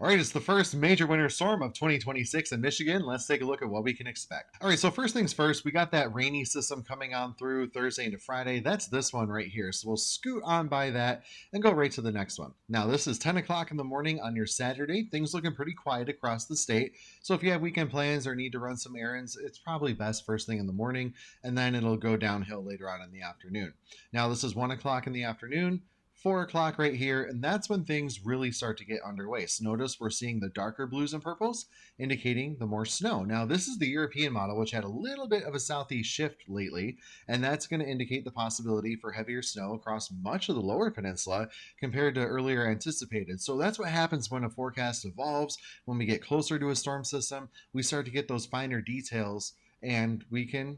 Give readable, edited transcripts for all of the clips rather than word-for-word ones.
All right, it's the first major winter storm of 2026 in Michigan. Let's take a look at what we can expect. All right, so first things first, we got that rainy system coming on through Thursday into Friday. That's this one right here. So we'll scoot on by that and go right to the next one. Now, this is 10 o'clock in the morning on your Saturday. Things looking pretty quiet across the state. So if you have weekend plans or need to run some errands, it's probably best first thing in the morning, and then it'll go downhill later on in the afternoon. Now, this is 1 o'clock in the afternoon. 4 o'clock right here, and that's when things really start to get underway. So notice we're seeing the darker blues and purples, indicating the more snow. Now, this is the European model, which had a little bit of a southeast shift lately, and that's going to indicate the possibility for heavier snow across much of the lower peninsula compared to earlier anticipated. So that's what happens when a forecast evolves. When we get closer to a storm system, we start to get those finer details and we can,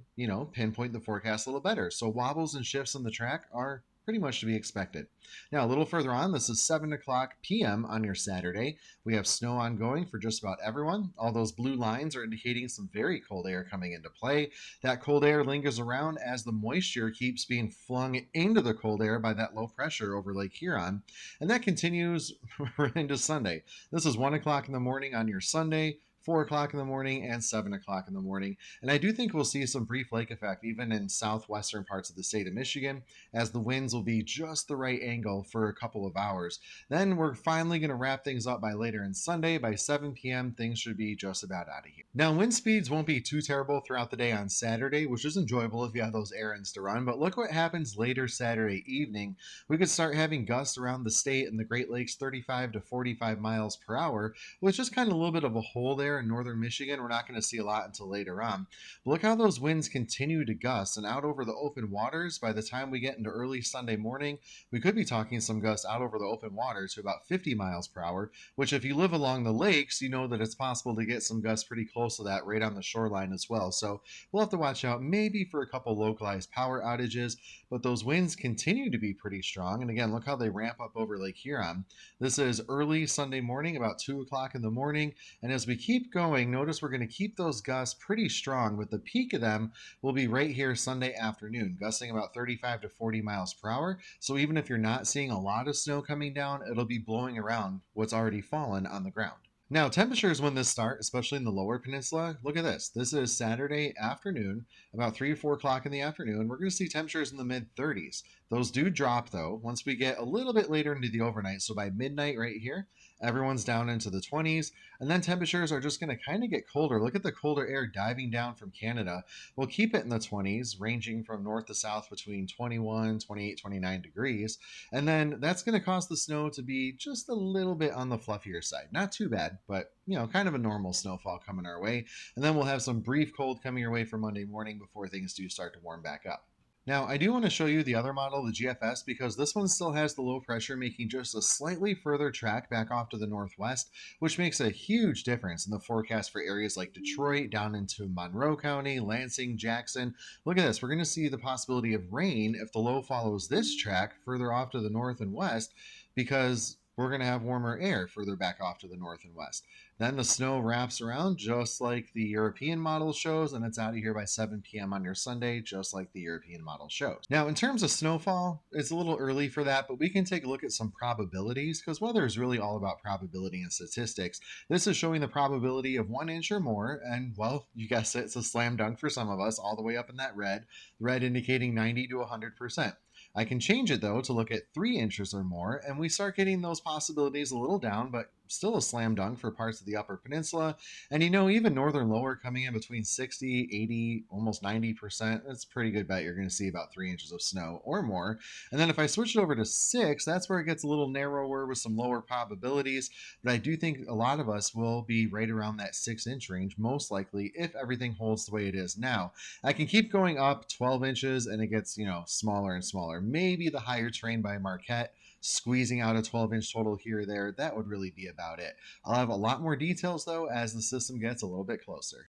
pinpoint the forecast a little better. So wobbles and shifts on the track are pretty much to be expected. Now, a little further on, this is 7 o'clock p.m. on your Saturday. We have snow ongoing for just about everyone. All those blue lines are indicating some very cold air coming into play. That cold air lingers around as the moisture keeps being flung into the cold air by that low pressure over Lake Huron. And that continues into Sunday. This is 1 o'clock in the morning on your Sunday. 4 o'clock in the morning and 7 o'clock in the morning. And I do think we'll see some brief lake effect even in southwestern parts of the state of Michigan, as the winds will be just the right angle for a couple of hours. Then we're finally going to wrap things up by later in Sunday. By 7 p.m., things should be just about out of here. Now, wind speeds won't be too terrible throughout the day on Saturday, which is enjoyable if you have those errands to run. But look what happens later Saturday evening. We could start having gusts around the state and the Great Lakes 35 to 45 miles per hour, with just kind of a little bit of a hole there in northern Michigan. We're not going to see a lot until later on. But look how those winds continue to gust, and out over the open waters, by the time we get into early Sunday morning, we could be talking some gusts out over the open waters to about 50 miles per hour, which if you live along the lakes, you know that it's possible to get some gusts pretty close to that right on the shoreline as well. So we'll have to watch out maybe for a couple localized power outages, but those winds continue to be pretty strong. And again, look how they ramp up over Lake Huron. This is early Sunday morning, about 2 o'clock in the morning. And as we keep going, notice we're going to keep those gusts pretty strong, but the peak of them will be right here Sunday afternoon, gusting about 35 to 40 miles per hour. So even if you're not seeing a lot of snow coming down, it'll be blowing around what's already fallen on the ground. Now, temperatures when this start, especially in the lower peninsula, look at this. This is Saturday afternoon, about 3 or 4 o'clock in the afternoon. We're going to see temperatures in the mid 30s. Those do drop, though, once we get a little bit later into the overnight. So by midnight right here, everyone's down into the 20s. And then temperatures are just going to kind of get colder. Look at the colder air diving down from Canada. We'll keep it in the 20s, ranging from north to south between 21, 28, 29 degrees. And then that's going to cause the snow to be just a little bit on the fluffier side. Not too bad, but kind of a normal snowfall coming our way. And then we'll have some brief cold coming your way for Monday morning before things do start to warm back up. Now, I do want to show you the other model, the GFS, because this one still has the low pressure, making just a slightly further track back off to the northwest, which makes a huge difference in the forecast for areas like Detroit, down into Monroe County, Lansing, Jackson. Look at this. We're going to see the possibility of rain if the low follows this track further off to the north and west, because we're going to have warmer air further back off to the north and west. Then the snow wraps around just like the European model shows, and it's out of here by 7 p.m. on your Sunday, just like the European model shows. Now, in terms of snowfall, it's a little early for that, but we can take a look at some probabilities, because weather is really all about probability and statistics. This is showing the probability of 1 inch or more, and well, you guessed it, it's a slam dunk for some of us, all the way up in that red indicating 90 to 100%. I can change it though to look at 3 inches or more, and we start getting those possibilities a little down, but still a slam dunk for parts of the upper peninsula. And even northern lower coming in between 60, 80, almost 90%. That's a pretty good bet you're going to see about 3 inches of snow or more. And then if I switch it over to 6, that's where it gets a little narrower with some lower probabilities. But I do think a lot of us will be right around that 6 inch range, most likely, if everything holds the way it is now. I can keep going up 12 inches and it gets, smaller and smaller. Maybe the higher terrain by Marquette squeezing out a 12-inch total here or there. That would really be about it. I'll have a lot more details though as the system gets a little bit closer.